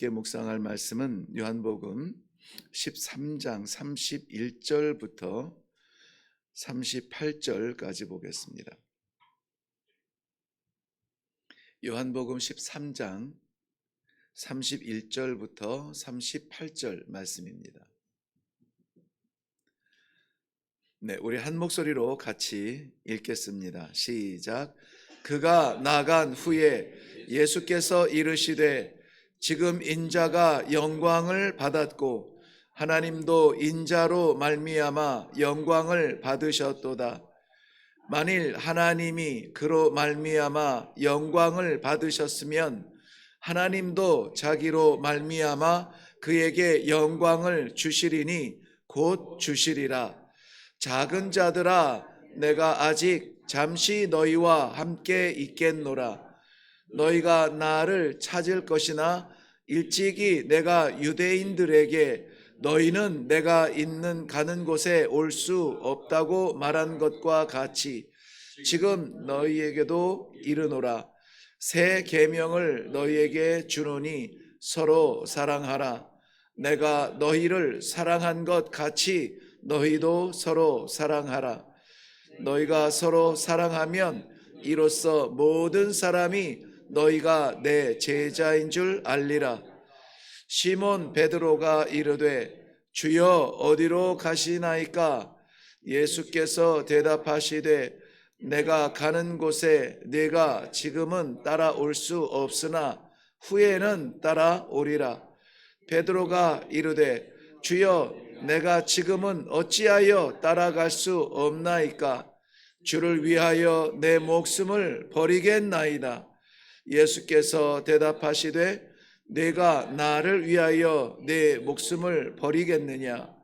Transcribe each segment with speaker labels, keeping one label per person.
Speaker 1: 묵상할 말씀은 요한복음 13장 31절부터 38절까지 보겠습니다. 요한복음 13장 31절부터 38절 말씀입니다. 네, 우리 한 목소리로 같이 읽겠습니다. 시작. 그가 나간 후에 예수께서 이르시되 지금 인자가 영광을 받았고 하나님도 인자로 말미암아 영광을 받으셨도다. 만일 하나님이 그로 말미암아 영광을 받으셨으면 하나님도 자기로 말미암아 그에게 영광을 주시리니 곧 주시리라. 작은 자들아, 내가 아직 잠시 너희와 함께 있겠노라. 너희가 나를 찾을 것이나 일찍이 내가 유대인들에게 너희는 내가 있는 가는 곳에 올 수 없다고 말한 것과 같이 지금 너희에게도 이르노라. 새 계명을 너희에게 주노니 서로 사랑하라. 내가 너희를 사랑한 것 같이 너희도 서로 사랑하라. 너희가 서로 사랑하면 이로써 모든 사람이 너희가 내 제자인 줄 알리라. 시몬 베드로가 이르되 주여 어디로 가시나이까? 예수께서 대답하시되 내가 가는 곳에 네가 지금은 따라올 수 없으나 후에는 따라오리라. 베드로가 이르되 주여 내가 지금은 어찌하여 따라갈 수 없나이까? 주를 위하여 내 목숨을 버리겠나이다. 예수께서 대답하시되 내가 나를 위하여 내 목숨을 버리겠느냐?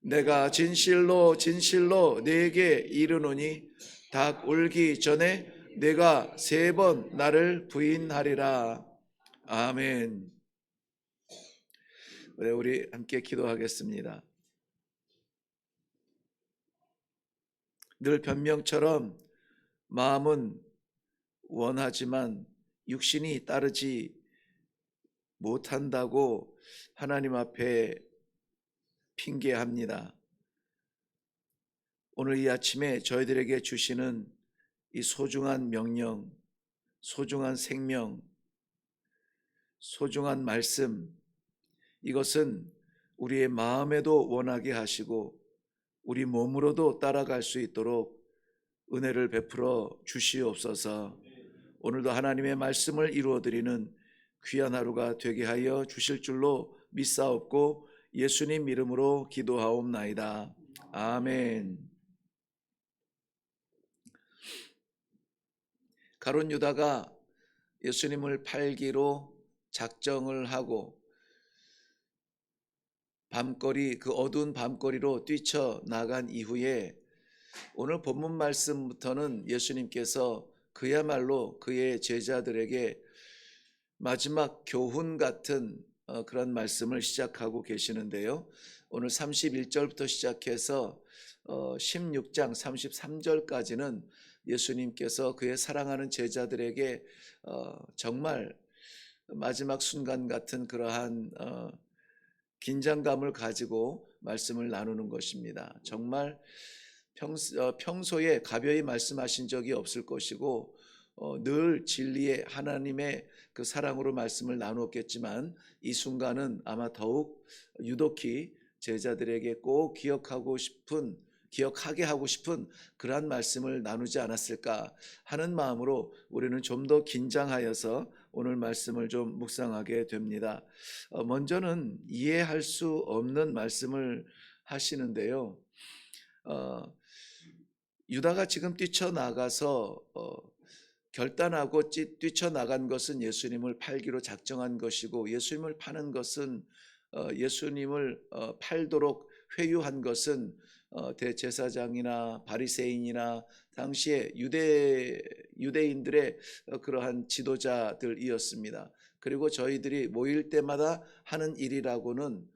Speaker 1: 내가 진실로 진실로 네게 이르노니 닭 울기 전에 내가 3번 나를 부인하리라. 아멘. 우리 함께 기도하겠습니다. 늘 변명처럼 마음은 원하지만 육신이 따르지 못한다고 하나님 앞에 핑계합니다. 오늘 이 아침에 저희들에게 주시는 이 소중한 명령, 소중한 생명, 소중한 말씀, 이것은 우리의 마음에도 원하게 하시고 우리 몸으로도 따라갈 수 있도록 은혜를 베풀어 주시옵소서. 오늘도 하나님의 말씀을 이루어드리는 귀한 하루가 되게 하여 주실 줄로 믿사옵고 예수님 이름으로 기도하옵나이다. 아멘. 가룟 유다가 예수님을 팔기로 작정을 하고 밤거리, 그 어두운 밤거리로 뛰쳐나간 이후에 오늘 본문 말씀부터는 예수님께서 그야말로 그의 제자들에게 마지막 교훈 같은 그런 말씀을 시작하고 계시는데요. 오늘 31절부터 시작해서 16장 33절까지는 예수님께서 그의 사랑하는 제자들에게 정말 마지막 순간 같은 그러한 긴장감을 가지고 말씀을 나누는 것입니다. 정말 평소에 가벼이 말씀하신 적이 없을 것이고 늘 진리의 하나님의 그 사랑으로 말씀을 나누었겠지만 이 순간은 아마 더욱 유독히 제자들에게 꼭 기억하게 하고 싶은 그러한 말씀을 나누지 않았을까 하는 마음으로 우리는 좀 더 긴장하여서 오늘 말씀을 좀 묵상하게 됩니다. 먼저는 이해할 수 없는 말씀을 하시는데요. 유다가 지금 뛰쳐나가서 결단하고 뛰쳐나간 것은 예수님을 팔기로 작정한 것이고 예수님을 파는 것은 예수님을 팔도록 회유한 것은 대제사장이나 바리새인이나 당시에 유대인들의 그러한 지도자들이었습니다. 그리고 저희들이 모일 때마다 하는 일이라고는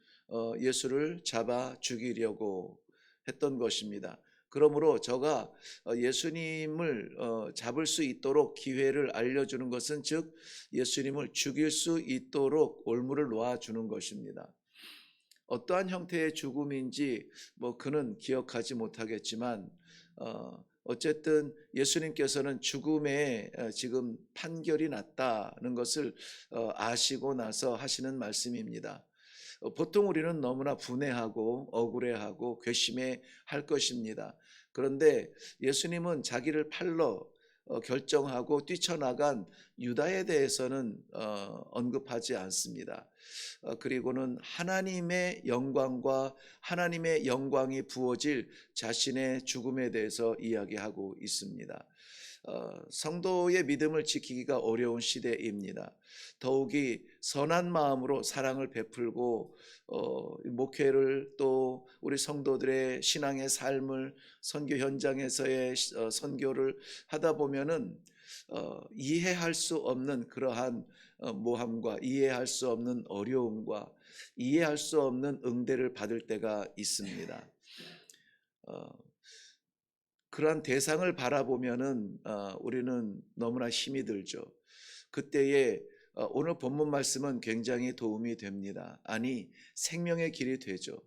Speaker 1: 예수를 잡아 죽이려고 했던 것입니다. 그러므로 저가 예수님을 잡을 수 있도록 기회를 알려주는 것은, 즉 예수님을 죽일 수 있도록 올무를 놓아주는 것입니다. 어떠한 형태의 죽음인지 그는 기억하지 못하겠지만 어쨌든 예수님께서는 죽음에 지금 판결이 났다는 것을 아시고 나서 하시는 말씀입니다. 보통 우리는 너무나 분해하고 억울해하고 괘씸해할 것입니다. 그런데 예수님은 자기를 팔러 결정하고 뛰쳐나간 유다에 대해서는 언급하지 않습니다. 그리고는 하나님의 영광과 하나님의 영광이 부어질 자신의 죽음에 대해서 이야기하고 있습니다. 성도의 믿음을 지키기가 어려운 시대입니다. 더욱이 선한 마음으로 사랑을 베풀고 목회를, 또 우리 성도들의 신앙의 삶을, 선교 현장에서의 선교를 하다 보면은 이해할 수 없는 그러한 모함과 이해할 수 없는 어려움과 이해할 수 없는 응대를 받을 때가 있습니다. 그러한 대상을 바라보면은 우리는 너무나 힘이 들죠. 그때에 오늘 본문 말씀은 굉장히 도움이 됩니다. 아니, 생명의 길이 되죠.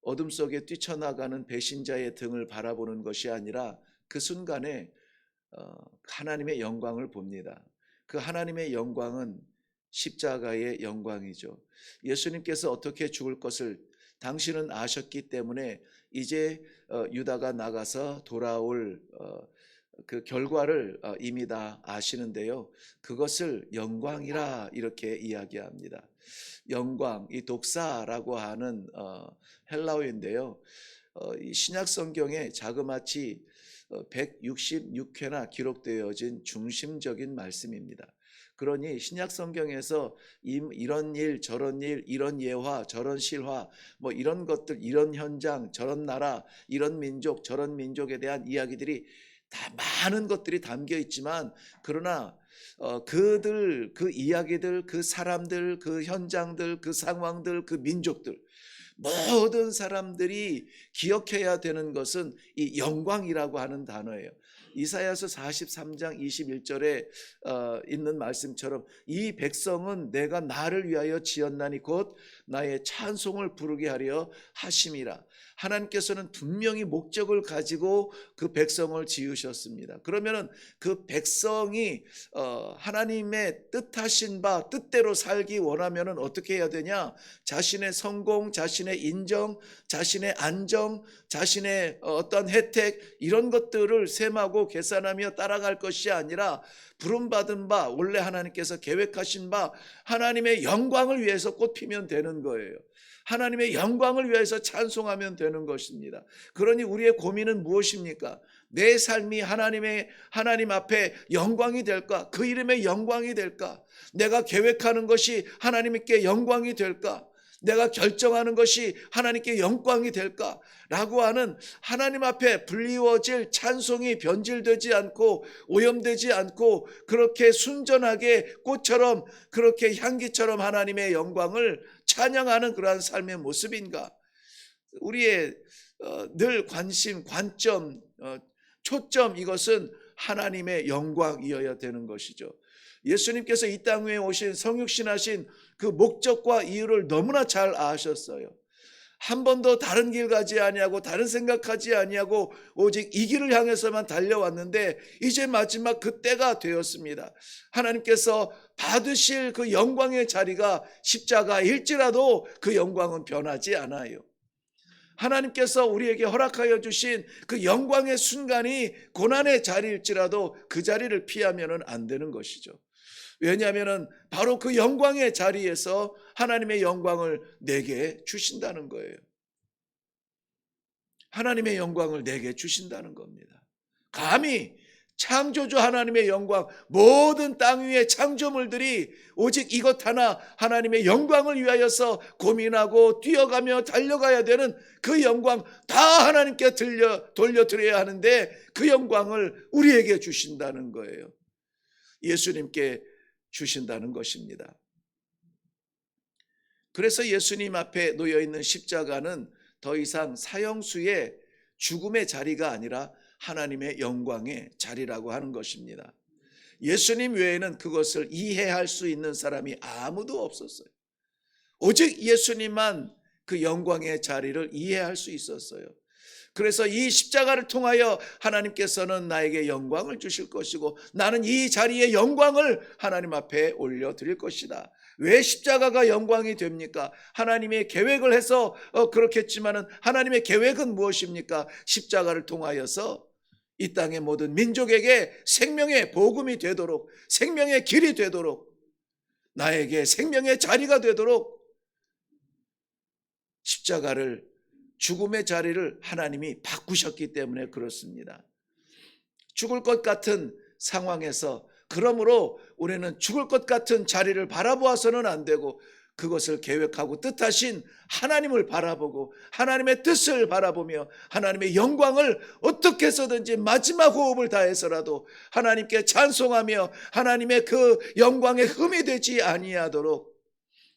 Speaker 1: 어둠 속에 뛰쳐나가는 배신자의 등을 바라보는 것이 아니라 그 순간에 하나님의 영광을 봅니다. 그 하나님의 영광은 십자가의 영광이죠. 예수님께서 어떻게 죽을 것을 당신은 아셨기 때문에 이제 유다가 나가서 돌아올 그 결과를 이미 다 아시는데요. 그것을 영광이라 이렇게 이야기합니다. 영광, 이 독사라고 하는 헬라어인데요. 이 신약 성경에 자그마치 166회나 기록되어진 중심적인 말씀입니다. 그러니 신약 성경에서 이런 일, 저런 일, 이런 예화, 저런 실화, 이런 것들, 이런 현장, 저런 나라, 이런 민족, 저런 민족에 대한 이야기들이 다 많은 것들이 담겨 있지만, 그러나 그들, 그 이야기들, 그 사람들, 그 현장들, 그 상황들, 그 민족들, 모든 사람들이 기억해야 되는 것은 이 영광이라고 하는 단어예요. 이사야서 43장 21절에 있는 말씀처럼 이 백성은 내가 나를 위하여 지었나니 곧 나의 찬송을 부르게 하려 하심이라. 하나님께서는 분명히 목적을 가지고 그 백성을 지으셨습니다. 그러면은 그 백성이 하나님의 뜻하신 바 뜻대로 살기 원하면은 어떻게 해야 되냐? 자신의 성공, 자신의 인정, 자신의 안정, 자신의 어떤 혜택, 이런 것들을 셈하고 계산하며 따라갈 것이 아니라 부름받은 바, 원래 하나님께서 계획하신 바 하나님의 영광을 위해서 꽃피면 되는 거예요. 하나님의 영광을 위해서 찬송하면 되는 것입니다. 그러니 우리의 고민은 무엇입니까? 내 삶이 하나님 앞에 영광이 될까? 그 이름의 영광이 될까? 내가 계획하는 것이 하나님께 영광이 될까? 내가 결정하는 것이 하나님께 영광이 될까? 라고 하는 하나님 앞에 불리워질 찬송이 변질되지 않고 오염되지 않고 그렇게 순전하게 꽃처럼, 그렇게 향기처럼 하나님의 영광을 찬양하는 그러한 삶의 모습인가? 우리의 늘 관심, 관점, 초점, 이것은 하나님의 영광이어야 되는 것이죠. 예수님께서 이 땅 위에 오신, 성육신하신 그 목적과 이유를 너무나 잘 아셨어요. 한 번도 다른 길 가지 아니하고 다른 생각하지 아니하고 오직 이 길을 향해서만 달려왔는데 이제 마지막 그 때가 되었습니다. 하나님께서 받으실 그 영광의 자리가 십자가일지라도 그 영광은 변하지 않아요. 하나님께서 우리에게 허락하여 주신 그 영광의 순간이 고난의 자리일지라도 그 자리를 피하면 안 되는 것이죠. 왜냐하면 바로 그 영광의 자리에서 하나님의 영광을 내게 주신다는 거예요. 하나님의 영광을 내게 주신다는 겁니다. 감히 창조주 하나님의 영광, 모든 땅 위의 창조물들이 오직 이것 하나, 하나님의 영광을 위하여서 고민하고 뛰어가며 달려가야 되는 그 영광 다 하나님께 돌려드려야 하는데 그 영광을 우리에게 주신다는 거예요. 예수님께 주신다는 것입니다. 그래서 예수님 앞에 놓여있는 십자가는 더 이상 사형수의 죽음의 자리가 아니라 하나님의 영광의 자리라고 하는 것입니다. 예수님 외에는 그것을 이해할 수 있는 사람이 아무도 없었어요. 오직 예수님만 그 영광의 자리를 이해할 수 있었어요. 그래서 이 십자가를 통하여 하나님께서는 나에게 영광을 주실 것이고 나는 이 자리에 영광을 하나님 앞에 올려드릴 것이다. 왜 십자가가 영광이 됩니까? 하나님의 계획을 해서 그렇겠지만은 하나님의 계획은 무엇입니까? 십자가를 통하여서 이 땅의 모든 민족에게 생명의 복음이 되도록, 생명의 길이 되도록, 나에게 생명의 자리가 되도록 십자가를, 죽음의 자리를 하나님이 바꾸셨기 때문에 그렇습니다. 죽을 것 같은 상황에서, 그러므로 우리는 죽을 것 같은 자리를 바라보아서는 안 되고 그것을 계획하고 뜻하신 하나님을 바라보고 하나님의 뜻을 바라보며 하나님의 영광을 어떻게 해서든지 마지막 호흡을 다해서라도 하나님께 찬송하며 하나님의 그 영광에 흠이 되지 아니하도록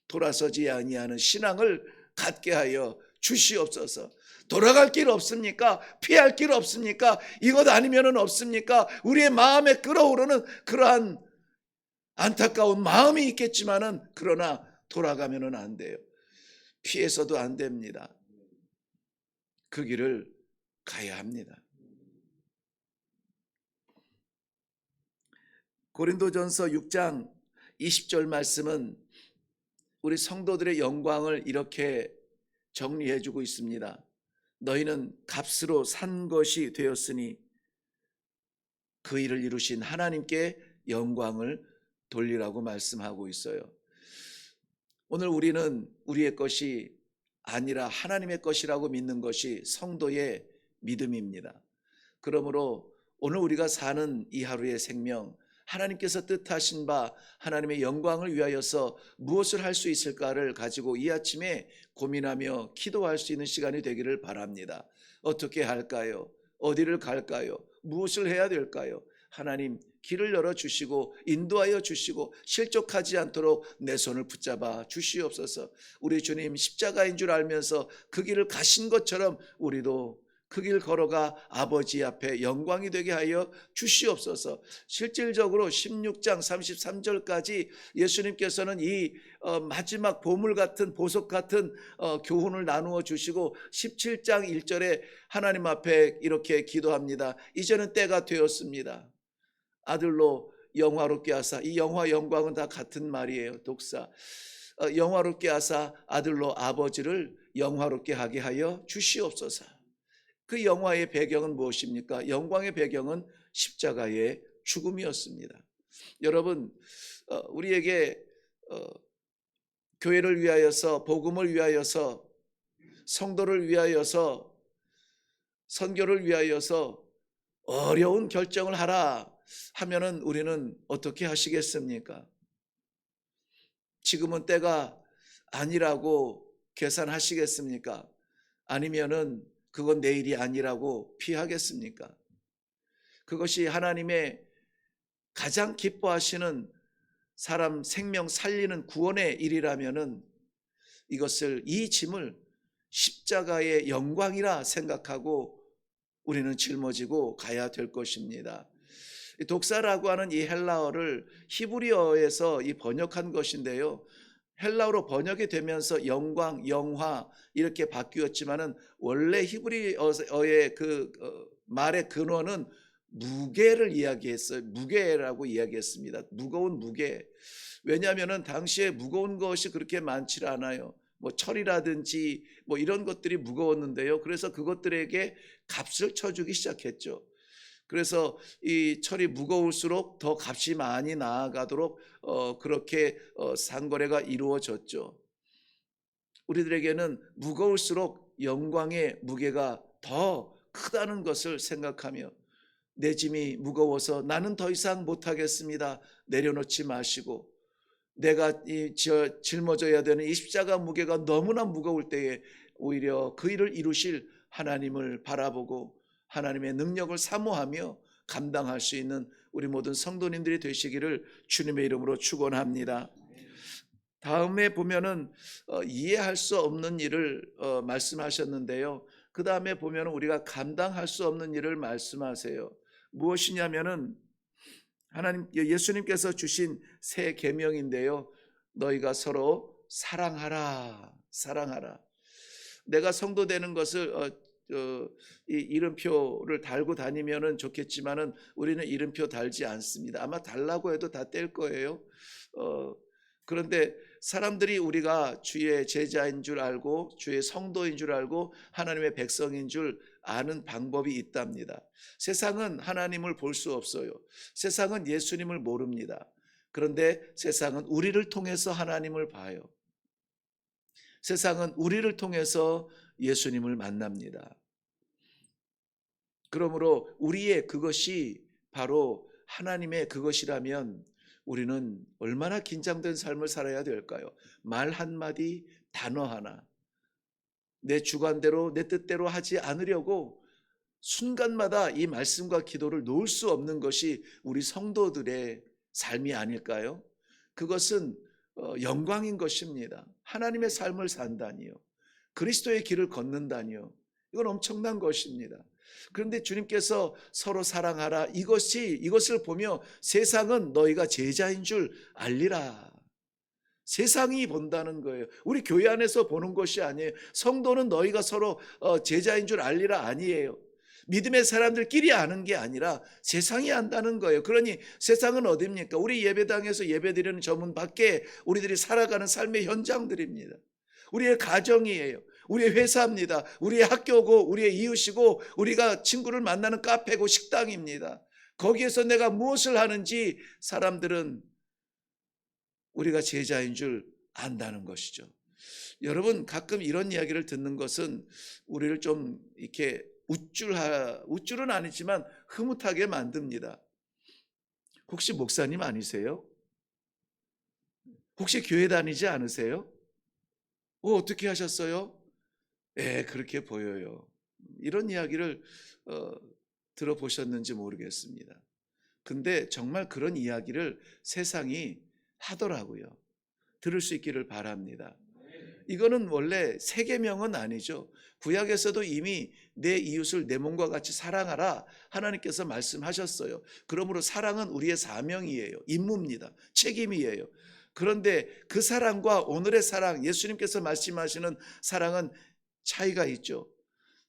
Speaker 1: 돌아서지 아니하는 신앙을 갖게 하여 주시옵소서. 돌아갈 길 없습니까? 피할 길 없습니까? 이것 아니면은 없습니까? 우리의 마음에 끓어오르는 그러한 안타까운 마음이 있겠지만은 그러나 돌아가면은 안 돼요. 피해서도 안 됩니다. 그 길을 가야 합니다. 고린도전서 6장 20절 말씀은 우리 성도들의 영광을 이렇게 정리해 주고 있습니다. 너희는 값으로 산 것이 되었으니 그 일을 이루신 하나님께 영광을 돌리라고 말씀하고 있어요. 오늘 우리는 우리의 것이 아니라 하나님의 것이라고 믿는 것이 성도의 믿음입니다. 그러므로 오늘 우리가 사는 이 하루의 생명, 하나님께서 뜻하신 바 하나님의 영광을 위하여서 무엇을 할 수 있을까를 가지고 이 아침에 고민하며 기도할 수 있는 시간이 되기를 바랍니다. 어떻게 할까요? 어디를 갈까요? 무엇을 해야 될까요? 하나님 길을 열어주시고 인도하여 주시고 실족하지 않도록 내 손을 붙잡아 주시옵소서. 우리 주님 십자가인 줄 알면서 그 길을 가신 것처럼 우리도 그 길 걸어가 아버지 앞에 영광이 되게 하여 주시옵소서. 실질적으로 16장 33절까지 예수님께서는 이 마지막 보물 같은 보석 같은 교훈을 나누어 주시고 17장 1절에 하나님 앞에 이렇게 기도합니다. 이제는 때가 되었습니다. 아들로 영화롭게 하사, 이 영화 영광은 다 같은 말이에요. 독사. 영화롭게 하사 아들로 아버지를 영화롭게 하게 하여 주시옵소서. 그 영화의 배경은 무엇입니까? 영광의 배경은 십자가의 죽음이었습니다. 여러분, 우리에게 교회를 위하여서, 복음을 위하여서, 성도를 위하여서, 선교를 위하여서 어려운 결정을 하라 하면은 우리는 어떻게 하시겠습니까? 지금은 때가 아니라고 계산하시겠습니까? 아니면은 그건 내일이 아니라고 피하겠습니까? 그것이 하나님의 가장 기뻐하시는 사람 생명 살리는 구원의 일이라면은 이것을, 이 짐을 십자가의 영광이라 생각하고 우리는 짊어지고 가야 될 것입니다. 독사라고 하는 이 헬라어를 히브리어에서 이 번역한 것인데요. 헬라어로 번역이 되면서 영광, 영화 이렇게 바뀌었지만은 원래 히브리어의 그 말의 근원은 무게를 이야기했어요. 무게라고 이야기했습니다. 무거운 무게. 왜냐하면은 당시에 무거운 것이 그렇게 많지 않아요. 뭐 철이라든지 뭐 이런 것들이 무거웠는데요. 그래서 그것들에게 값을 쳐주기 시작했죠. 그래서 이 철이 무거울수록 더 값이 많이 나아가도록 그렇게 상거래가 이루어졌죠. 우리들에게는 무거울수록 영광의 무게가 더 크다는 것을 생각하며 내 짐이 무거워서 나는 더 이상 못하겠습니다. 내려놓지 마시고 내가 짊어져야 되는 이 십자가 무게가 너무나 무거울 때에 오히려 그 일을 이루실 하나님을 바라보고 하나님의 능력을 사모하며 감당할 수 있는 우리 모든 성도님들이 되시기를 주님의 이름으로 축원합니다. 다음에 보면은 이해할 수 없는 일을 말씀하셨는데요. 그 다음에 보면 우리가 감당할 수 없는 일을 말씀하세요. 무엇이냐면은 하나님 예수님께서 주신 새 계명인데요. 너희가 서로 사랑하라. 사랑하라. 내가 성도 되는 것을 이 이름표를 달고 다니면은 좋겠지만은 우리는 이름표 달지 않습니다. 아마 달라고 해도 다 뗄 거예요. 그런데 사람들이 우리가 주의 제자인 줄 알고 주의 성도인 줄 알고 하나님의 백성인 줄 아는 방법이 있답니다. 세상은 하나님을 볼 수 없어요. 세상은 예수님을 모릅니다. 그런데 세상은 우리를 통해서 하나님을 봐요. 세상은 우리를 통해서 예수님을 만납니다. 그러므로 우리의 그것이 바로 하나님의 그것이라면 우리는 얼마나 긴장된 삶을 살아야 될까요? 말 한마디, 단어 하나, 내 주관대로 내 뜻대로 하지 않으려고 순간마다 이 말씀과 기도를 놓을 수 없는 것이 우리 성도들의 삶이 아닐까요? 그것은 영광인 것입니다. 하나님의 삶을 산다니요. 그리스도의 길을 걷는다니요. 이건 엄청난 것입니다. 그런데 주님께서 서로 사랑하라, 이것을 보며 세상은 너희가 제자인 줄 알리라. 세상이 본다는 거예요. 우리 교회 안에서 보는 것이 아니에요. 성도는 너희가 서로 제자인 줄 알리라 아니에요. 믿음의 사람들끼리 아는 게 아니라 세상이 안다는 거예요. 그러니 세상은 어디입니까? 우리 예배당에서 예배드리는 저 문 밖에 우리들이 살아가는 삶의 현장들입니다. 우리의 가정이에요. 우리의 회사입니다. 우리의 학교고 우리의 이웃이고 우리가 친구를 만나는 카페고 식당입니다. 거기에서 내가 무엇을 하는지 사람들은 우리가 제자인 줄 안다는 것이죠. 여러분, 가끔 이런 이야기를 듣는 것은 우리를 좀 이렇게 우쭐은 아니지만 흐뭇하게 만듭니다. 혹시 목사님 아니세요? 혹시 교회 다니지 않으세요? 어떻게 하셨어요? 그렇게 보여요. 이런 이야기를 들어보셨는지 모르겠습니다. 근데 정말 그런 이야기를 세상이 하더라고요. 들을 수 있기를 바랍니다. 이거는 원래 세계명은 아니죠. 구약에서도 이미 내 이웃을 내 몸과 같이 사랑하라 하나님께서 말씀하셨어요. 그러므로 사랑은 우리의 사명이에요. 임무입니다. 책임이에요. 그런데 그 사랑과 오늘의 사랑, 예수님께서 말씀하시는 사랑은 차이가 있죠.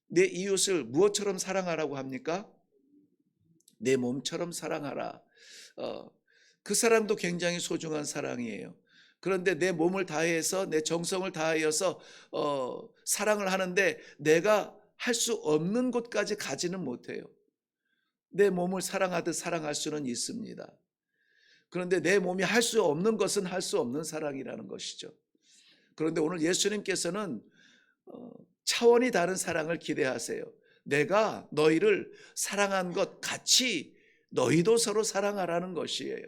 Speaker 1: 내 이웃을 무엇처럼 사랑하라고 합니까? 내 몸처럼 사랑하라. 그 사랑도 굉장히 소중한 사랑이에요. 그런데 내 몸을 다해서 내 정성을 다하여서 사랑을 하는데 내가 할 수 없는 곳까지 가지는 못해요. 내 몸을 사랑하듯 사랑할 수는 있습니다. 그런데 내 몸이 할 수 없는 것은 할 수 없는 사랑이라는 것이죠. 그런데 오늘 예수님께서는 차원이 다른 사랑을 기대하세요. 내가 너희를 사랑한 것 같이 너희도 서로 사랑하라는 것이에요.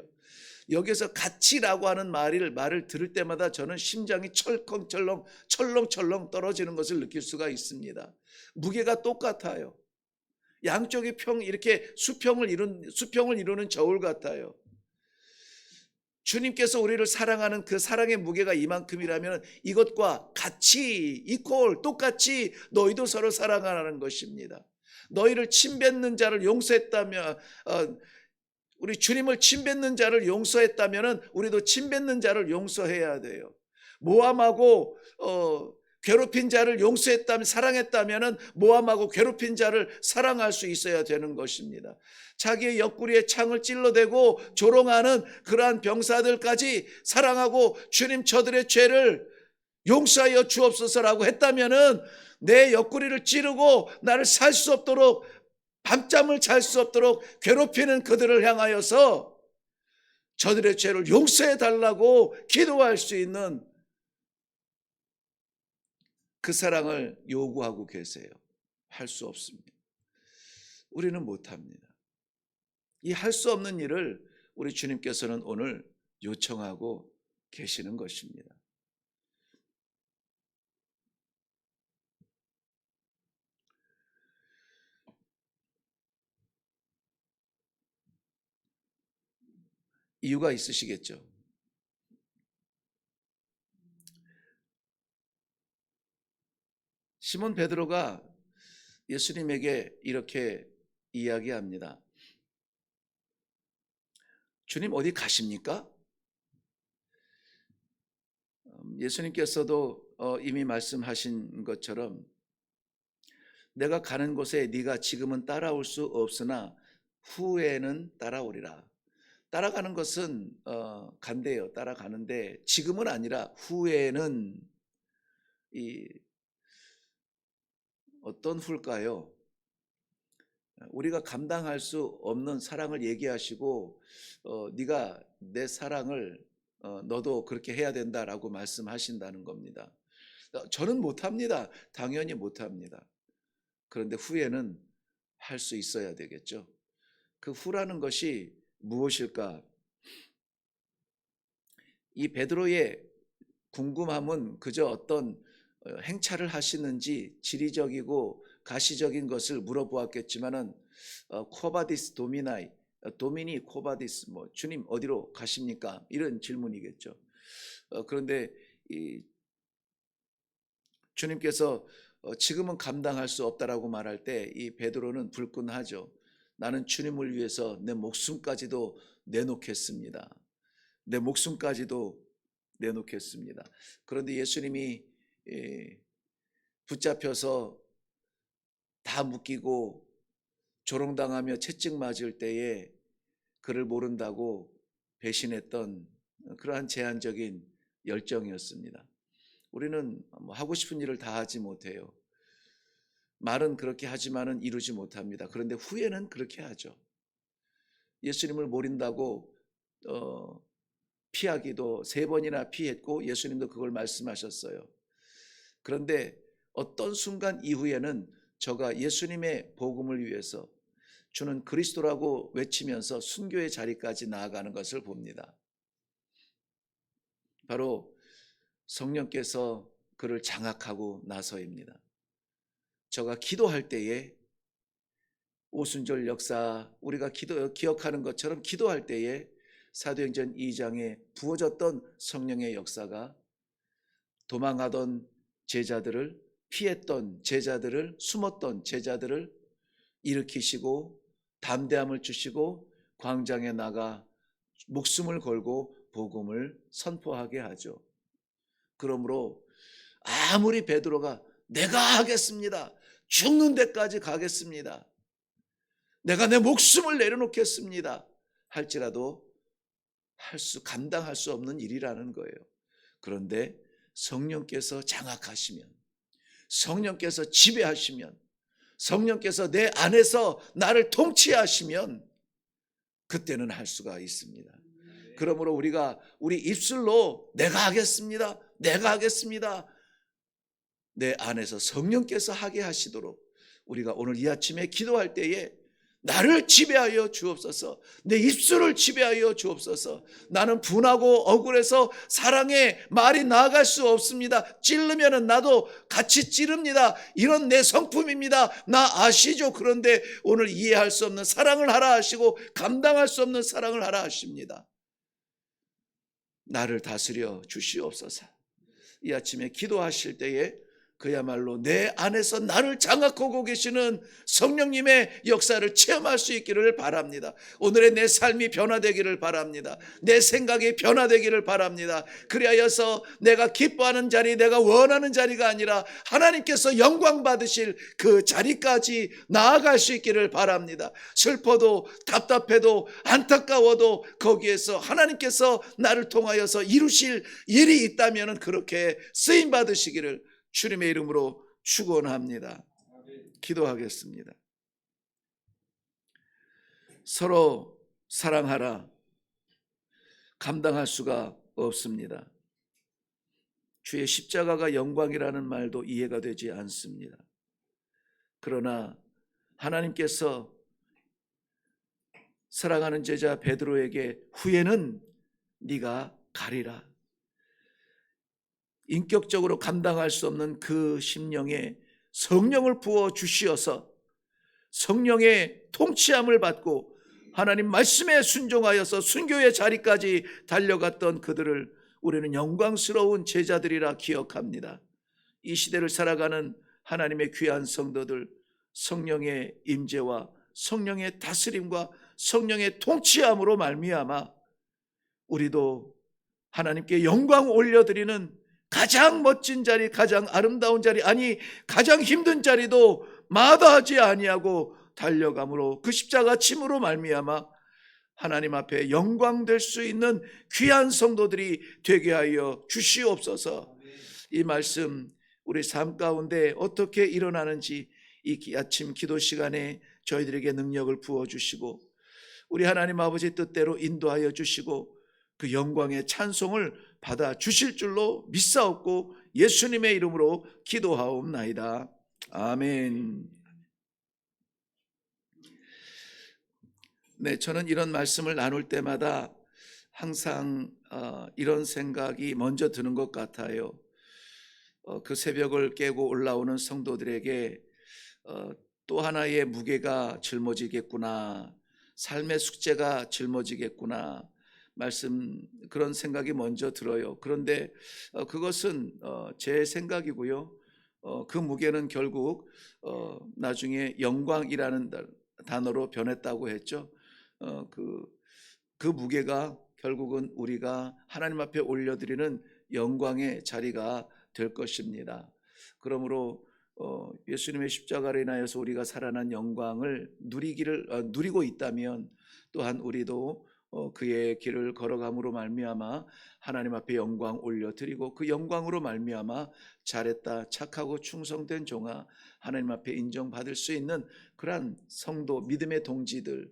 Speaker 1: 여기서 같이라고 하는 말을 들을 때마다 저는 심장이 철렁철렁 떨어지는 것을 느낄 수가 있습니다. 무게가 똑같아요. 양쪽이 이렇게 수평을 이루는 저울 같아요. 주님께서 우리를 사랑하는 그 사랑의 무게가 이만큼이라면 이것과 같이 똑같이 너희도 서로 사랑하라는 것입니다. 너희를 침뱉는 자를 용서했다면 우리 주님을 침뱉는 자를 용서했다면 우리도 침뱉는 자를 용서해야 돼요. 모함하고 괴롭힌 자를 사랑했다면 모함하고 괴롭힌 자를 사랑할 수 있어야 되는 것입니다. 자기의 옆구리에 창을 찔러대고 조롱하는 그러한 병사들까지 사랑하고 주님 저들의 죄를 용서하여 주옵소서라고 했다면 내 옆구리를 찌르고 나를 살 수 없도록 밤잠을 잘 수 없도록 괴롭히는 그들을 향하여서 저들의 죄를 용서해 달라고 기도할 수 있는 그 사랑을 요구하고 계세요. 할 수 없습니다. 우리는 못합니다. 이 할 수 없는 일을 우리 주님께서는 오늘 요청하고 계시는 것입니다. 이유가 있으시겠죠. 시몬 베드로가 예수님에게 이렇게 이야기합니다. 주님 어디 가십니까? 예수님께서도 이미 말씀하신 것처럼 내가 가는 곳에 네가 지금은 따라올 수 없으나 후에는 따라오리라. 따라가는 것은 간대요. 따라가는데 지금은 아니라 후에는 이 어떤 후일까요? 우리가 감당할 수 없는 사랑을 얘기하시고 네가 내 사랑을 너도 그렇게 해야 된다라고 말씀하신다는 겁니다. 저는 못합니다. 당연히 못합니다. 그런데 후에는 할 수 있어야 되겠죠. 그 후라는 것이 무엇일까? 이 베드로의 궁금함은 그저 어떤 행차를 하시는지 지리적이고 가시적인 것을 물어보았겠지만은 코바디스 도미나이 도미니 코바디스 뭐 주님 어디로 가십니까? 이런 질문이겠죠. 그런데 이 주님께서 지금은 감당할 수 없다라고 말할 때 이 베드로는 불끈하죠. 나는 주님을 위해서 내 목숨까지도 내놓겠습니다. 내 목숨까지도 내놓겠습니다. 그런데 예수님이 붙잡혀서 다 묶이고 조롱당하며 채찍 맞을 때에 그를 모른다고 배신했던 그러한 제한적인 열정이었습니다. 우리는 하고 싶은 일을 다 하지 못해요. 말은 그렇게 하지만은 이루지 못합니다. 그런데 후에는 그렇게 하죠. 예수님을 모른다고 피하기도 3번이나 피했고 예수님도 그걸 말씀하셨어요. 그런데 어떤 순간 이후에는 저가 예수님의 복음을 위해서 주는 그리스도라고 외치면서 순교의 자리까지 나아가는 것을 봅니다. 바로 성령께서 그를 장악하고 나서입니다. 저가 기도할 때에 오순절 역사 우리가 기억하는 것처럼 기도할 때에 사도행전 2장에 부어졌던 성령의 역사가 도망하던 제자들을 피했던 제자들을 숨었던 제자들을 일으키시고 담대함을 주시고 광장에 나가 목숨을 걸고 복음을 선포하게 하죠. 그러므로 아무리 베드로가 내가 하겠습니다. 죽는 데까지 가겠습니다. 내가 내 목숨을 내려놓겠습니다. 할지라도 감당할 수 없는 일이라는 거예요. 그런데 성령께서 장악하시면, 성령께서 지배하시면, 성령께서 내 안에서 나를 통치하시면 그때는 할 수가 있습니다. 그러므로 우리가 우리 입술로 내가 하겠습니다. 내가 하겠습니다. 내 안에서 성령께서 하게 하시도록 우리가 오늘 이 아침에 기도할 때에 나를 지배하여 주옵소서. 내 입술을 지배하여 주옵소서. 나는 분하고 억울해서 사랑의 말이 나아갈 수 없습니다. 찌르면은 나도 같이 찌릅니다. 이런 내 성품입니다. 나 아시죠? 그런데 오늘 이해할 수 없는 사랑을 하라 하시고 감당할 수 없는 사랑을 하라 하십니다. 나를 다스려 주시옵소서. 이 아침에 기도하실 때에 그야말로 내 안에서 나를 장악하고 계시는 성령님의 역사를 체험할 수 있기를 바랍니다. 오늘의 내 삶이 변화되기를 바랍니다. 내 생각이 변화되기를 바랍니다. 그리하여서 내가 기뻐하는 자리, 내가 원하는 자리가 아니라 하나님께서 영광 받으실 그 자리까지 나아갈 수 있기를 바랍니다. 슬퍼도 답답해도 안타까워도 거기에서 하나님께서 나를 통하여서 이루실 일이 있다면 그렇게 쓰임 받으시기를 주님의 이름으로 축원합니다. 기도하겠습니다. 서로 사랑하라. 감당할 수가 없습니다. 주의 십자가가 영광이라는 말도 이해가 되지 않습니다. 그러나 하나님께서 사랑하는 제자 베드로에게 후에는 네가 가리라. 인격적으로 감당할 수 없는 그 심령에 성령을 부어 주시어서 성령의 통치함을 받고 하나님 말씀에 순종하여서 순교의 자리까지 달려갔던 그들을 우리는 영광스러운 제자들이라 기억합니다. 이 시대를 살아가는 하나님의 귀한 성도들, 성령의 임재와 성령의 다스림과 성령의 통치함으로 말미암아 우리도 하나님께 영광 올려드리는 가장 멋진 자리, 가장 아름다운 자리, 아니 가장 힘든 자리도 마다하지 아니하고 달려감으로 그 십자가 침으로 말미암아 하나님 앞에 영광될 수 있는 귀한 성도들이 되게 하여 주시옵소서. 이 말씀 우리 삶 가운데 어떻게 일어나는지 이 아침 기도 시간에 저희들에게 능력을 부어주시고 우리 하나님 아버지 뜻대로 인도하여 주시고 그 영광의 찬송을 받아 주실 줄로 믿사옵고 예수님의 이름으로 기도하옵나이다. 아멘. 네, 저는 이런 말씀을 나눌 때마다 항상 이런 생각이 먼저 드는 것 같아요. 그 새벽을 깨고 올라오는 성도들에게 또 하나의 무게가 짊어지겠구나, 삶의 숙제가 짊어지겠구나 그런 생각이 먼저 들어요. 그런데 그것은 제 생각이고요. 그 무게는 결국 나중에 영광이라는 단어로 변했다고 했죠. 그 무게가 결국은 우리가 하나님 앞에 올려드리는 영광의 자리가 될 것입니다. 그러므로 예수님의 십자가로 인하여서 우리가 살아난 영광을 누리고 있다면 또한 우리도 그의 길을 걸어감으로 말미암아 하나님 앞에 영광 올려드리고 그 영광으로 말미암아 잘했다, 착하고 충성된 종아, 하나님 앞에 인정받을 수 있는 그러한 성도, 믿음의 동지들,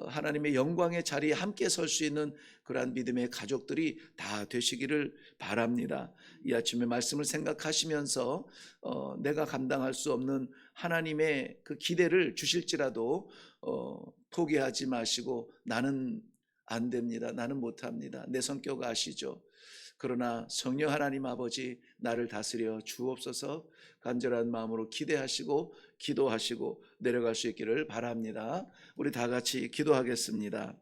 Speaker 1: 하나님의 영광의 자리에 함께 설 수 있는 그러한 믿음의 가족들이 다 되시기를 바랍니다. 이 아침에 말씀을 생각하시면서 내가 감당할 수 없는 하나님의 그 기대를 주실지라도 포기하지 마시고 나는 안 됩니다, 나는 못합니다, 내 성격 아시죠? 그러나 성령 하나님 아버지 나를 다스려 주옵소서 간절한 마음으로 기대하시고 기도하시고 내려갈 수 있기를 바랍니다. 우리 다 같이 기도하겠습니다.